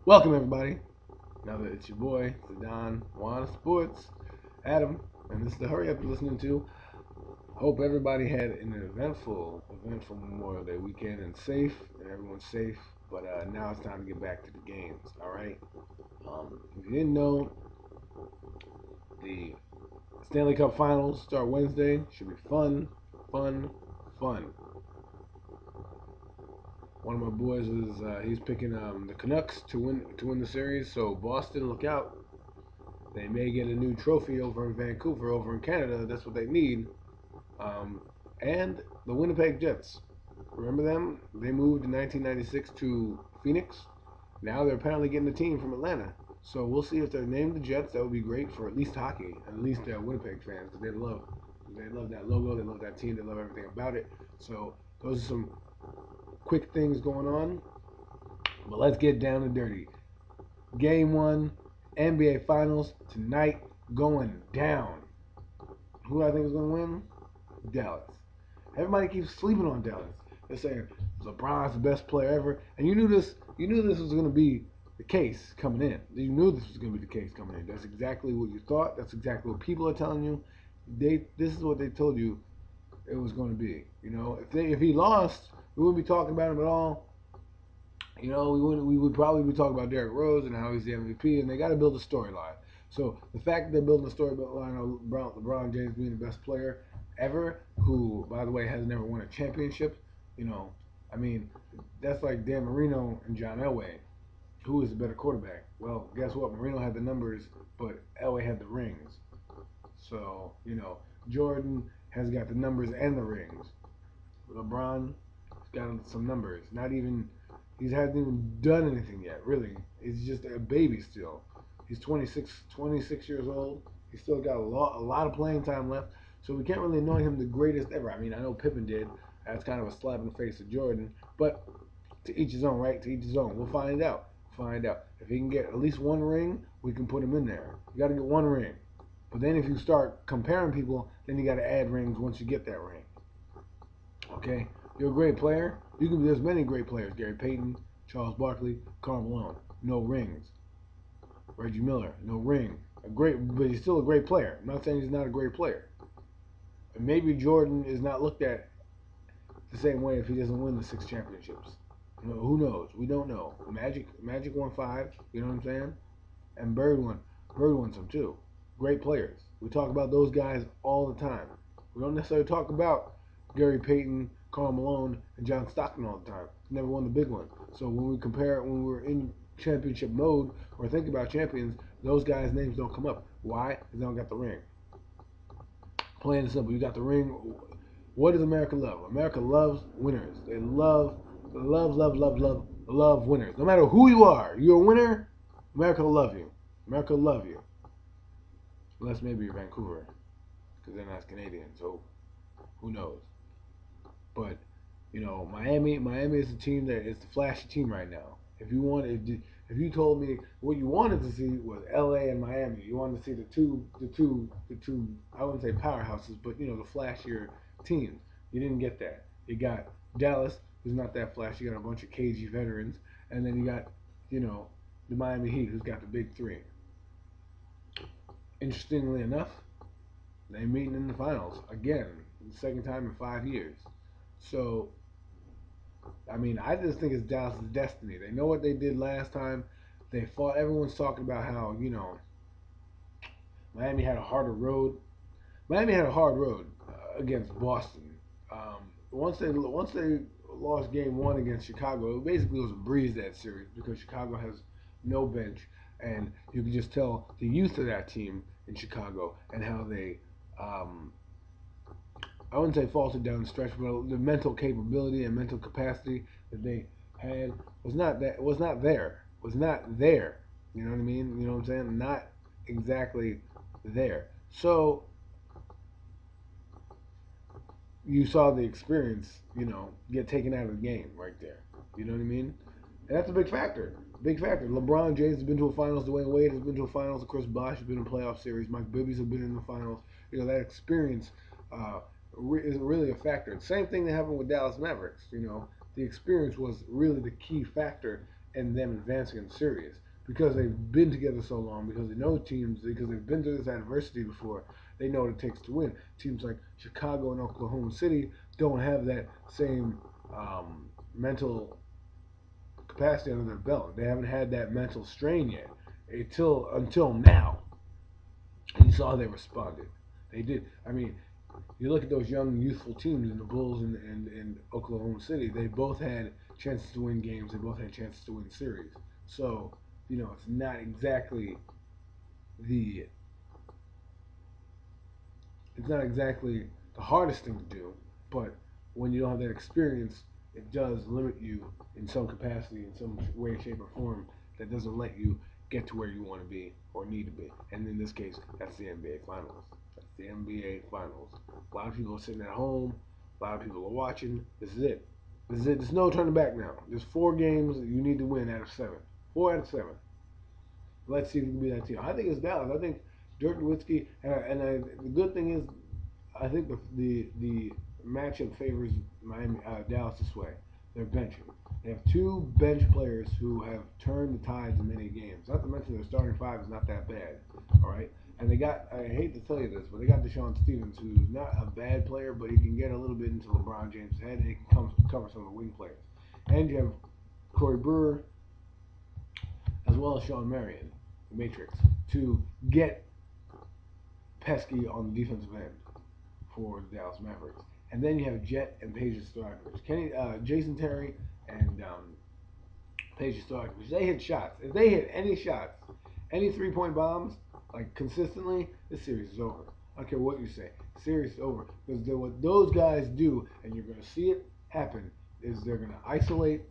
Welcome everybody. Now that it's your boy, the Don Juan of Sports, Adam, and this is the Hurry Up you're listening to. Hope everybody had an eventful Memorial Day weekend and safe, and everyone's safe. But now it's time to get back to the games. All right. If you didn't know, the Stanley Cup Finals start Wednesday. Should be fun. One of my boys is he's picking the Canucks to win the series. So Boston, look out! They may get a new trophy over in Vancouver, over in Canada. That's what they need. And the Winnipeg Jets. Remember them? They moved in 1996 to Phoenix. Now they're apparently getting a team from Atlanta. So we'll see if they're named the Jets. That would be great for at least hockey, and at least Winnipeg fans, because they love that logo, they love that team, they love everything about it. So those are some quick things going on. But let's get down and dirty. Game 1, NBA Finals tonight, going down. Who I think is going to win? Dallas. Everybody keeps sleeping on Dallas. They're saying LeBron's the best player ever, and you knew this was going to be the case coming in. You knew this was going to be the case coming in. That's exactly what you thought. That's exactly what people are telling you. This is what they told you it was going to be. You know, if he lost, we wouldn't be talking about him at all. You know, we would probably be talking about Derrick Rose and how he's the MVP, and they got to build a storyline. So the fact that they're building a storyline of LeBron James being the best player ever, who, by the way, has never won a championship, you know, I mean, that's like Dan Marino and John Elway. Who is the better quarterback? Well, guess what? Marino had the numbers, but Elway had the rings. So, you know, Jordan has got the numbers and the rings. LeBron got some numbers. He hasn't even done anything yet, really. He's just a baby still. He's 26 years old. He's still got a lot of playing time left. So we can't really anoint him the greatest ever. I mean, I know Pippen did. That's kind of a slap in the face to Jordan. But to each his own, right? To each his own. We'll find out. If he can get at least one ring, we can put him in there. You got to get one ring. But then if you start comparing people, then you got to add rings once you get that ring. Okay? You're a great player. There's many great players. Gary Payton, Charles Barkley, Karl Malone. No rings. Reggie Miller, no ring. But he's still a great player. I'm not saying he's not a great player. And maybe Jordan is not looked at the same way if he doesn't win the 6 championships. You know, who knows? We don't know. Magic won 5. You know what I'm saying? And Bird won some too. Great players. We talk about those guys all the time. We don't necessarily talk about Gary Payton, Karl Malone, and John Stockton all the time. Never won the big one. So when we're in championship mode or think about champions, those guys' names don't come up. Why? Because they don't got the ring. Plain and simple. You got the ring. What does America love? America loves winners. They love winners. No matter who you are, you're a winner, America will love you. America will love you. Unless maybe you're Vancouver, because they're not Canadian, so who knows. But, you know, Miami is a team that is the flashy team right now. If you told me what you wanted to see was LA and Miami, you wanted to see the two I wouldn't say powerhouses, but you know, the flashier teams. You didn't get that. You got Dallas, who's not that flashy. You got a bunch of cagey veterans, and then you got, you know, the Miami Heat, who's got the big 3. Interestingly enough, they're meeting in the finals again, the second time in 5 years. So, I mean, I just think it's Dallas' destiny. They know what they did last time. They fought. Everyone's talking about how, you know, Miami had a harder road. Miami had a hard road against Boston. Once they lost game 1 against Chicago, it basically was a breeze, that series, because Chicago has no bench, and you can just tell the youth of that team in Chicago and how they, I wouldn't say faltered down the stretch, but the mental capability and mental capacity that they had was not there. You know what I mean? You know what I'm saying? Not exactly there. So you saw the experience, you know, get taken out of the game right there. You know what I mean? And that's a big factor. Big factor. LeBron James has been to a finals. Dwayne Wade has been to a finals. Chris Bosh has been in a playoff series. Mike Bibby's have been in the finals. You know, that experience is really a factor. Same thing that happened with Dallas Mavericks. You know, the experience was really the key factor and them advancing in the series because they've been together so long, because they know teams, because they've been through this adversity before. They know what it takes to win. Teams like Chicago and Oklahoma City don't have that same mental capacity under their belt. They haven't had that mental strain yet until now. And you saw how they responded. They did. I mean, you look at those young, youthful teams in the Bulls and Oklahoma City. They both had chances to win games. They both had chances to win series. So, it's not exactly the hardest thing to do, but when you don't have that experience, it does limit you in some capacity, in some way, shape, or form that doesn't let you get to where you want to be or need to be. And in this case, that's the NBA Finals. That's the NBA Finals. A lot of people are sitting at home. A lot of people are watching. This is it. This is it. There's no turning back now. There's 4 games that you need to win out of 7. 4 out of 7. Let's see if we can be that team. I think it's Dallas. I think Dirk Nowitzki, the good thing is, I think the matchup favors Miami, Dallas this way. They're benching. They have 2 bench players who have turned the tides in many games. Not to mention their starting 5 is not that bad. All right, and they got, I hate to tell you this, but they got Deshaun Stevens, who's not a bad player, but he can get a little bit into LeBron James' head, and he can cover some of the wing players. And you have Corey Brewer, as well as Sean Marion, the Matrix, to get pesky on the defensive end for the Dallas Mavericks. And then you have Jet and Peja Stojakovic. Jason Terry and Peja Stojakovic. They hit shots. If they hit any shots, any 3-point bombs, like consistently, this series is over. I don't care what you say. The series is over. Because what those guys do, and you're going to see it happen, is they're going to isolate.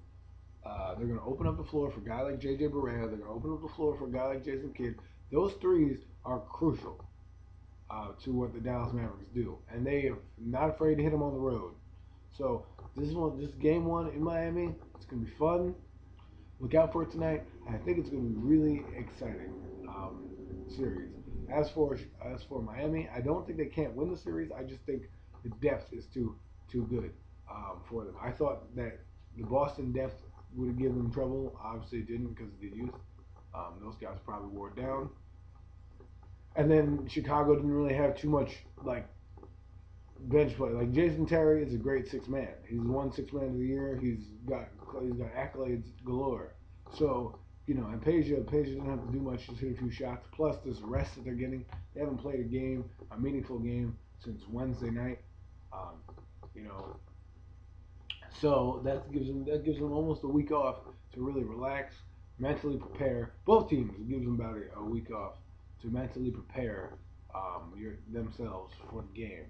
They're going to open up the floor for a guy like J.J. Barea. They're going to open up the floor for a guy like Jason Kidd. Those threes are crucial to what the Dallas Mavericks do, and they are not afraid to hit them on the road. So this is game 1 in Miami. It's gonna be fun. Look out for it tonight. I think it's gonna be really exciting series. As for Miami, I don't think they can't win the series. I just think the depth is too good for them. I thought that the Boston depth would have given them trouble. Obviously, it didn't because of the youth. Those guys probably wore it down. And then Chicago didn't really have too much bench play. Like Jason Terry is a great 6 man. He's won 6 man of the year. He's got accolades galore. So and Peja didn't have to do much, just hit a few shots. Plus this rest that they're getting. They haven't played a meaningful game since Wednesday night. So that gives them almost a week off to really relax, mentally prepare. Both teams, it gives them about a week off to mentally prepare themselves for the game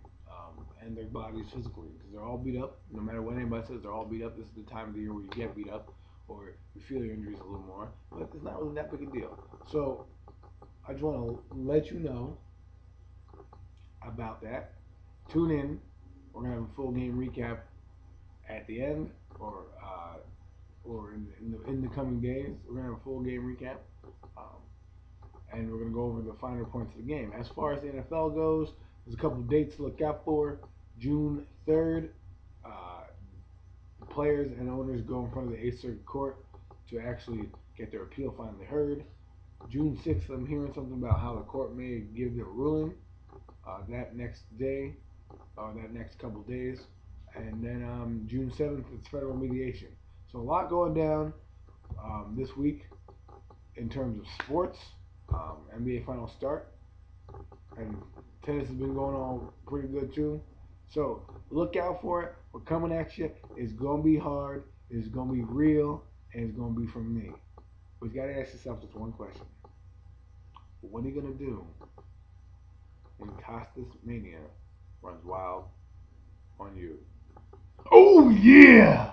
and their bodies physically, because they're all beat up. No matter what anybody says, they're all beat up. This is the time of the year where you get beat up or you feel your injuries a little more, but it's not really that big a deal. So I just want to let you know about that. Tune in. We're going to have a full game recap at the end or in the coming days. We're going to have a full game recap. And we're going to go over the finer points of the game. As far as the NFL goes, there's a couple of dates to look out for. June 3rd, players and owners go in front of the 8th Circuit Court to actually get their appeal finally heard. June 6th, I'm hearing something about how the court may give their ruling that next day, or that next couple of days. And then June 7th, it's federal mediation. So a lot going down this week in terms of sports. NBA Finals start, and tennis has been going on pretty good too. So look out for it. We're coming at you. It's gonna be hard. It's gonna be real, and it's gonna be from me. But you gotta ask yourself just one question: what are you gonna do when Costas Mania runs wild on you? Oh yeah!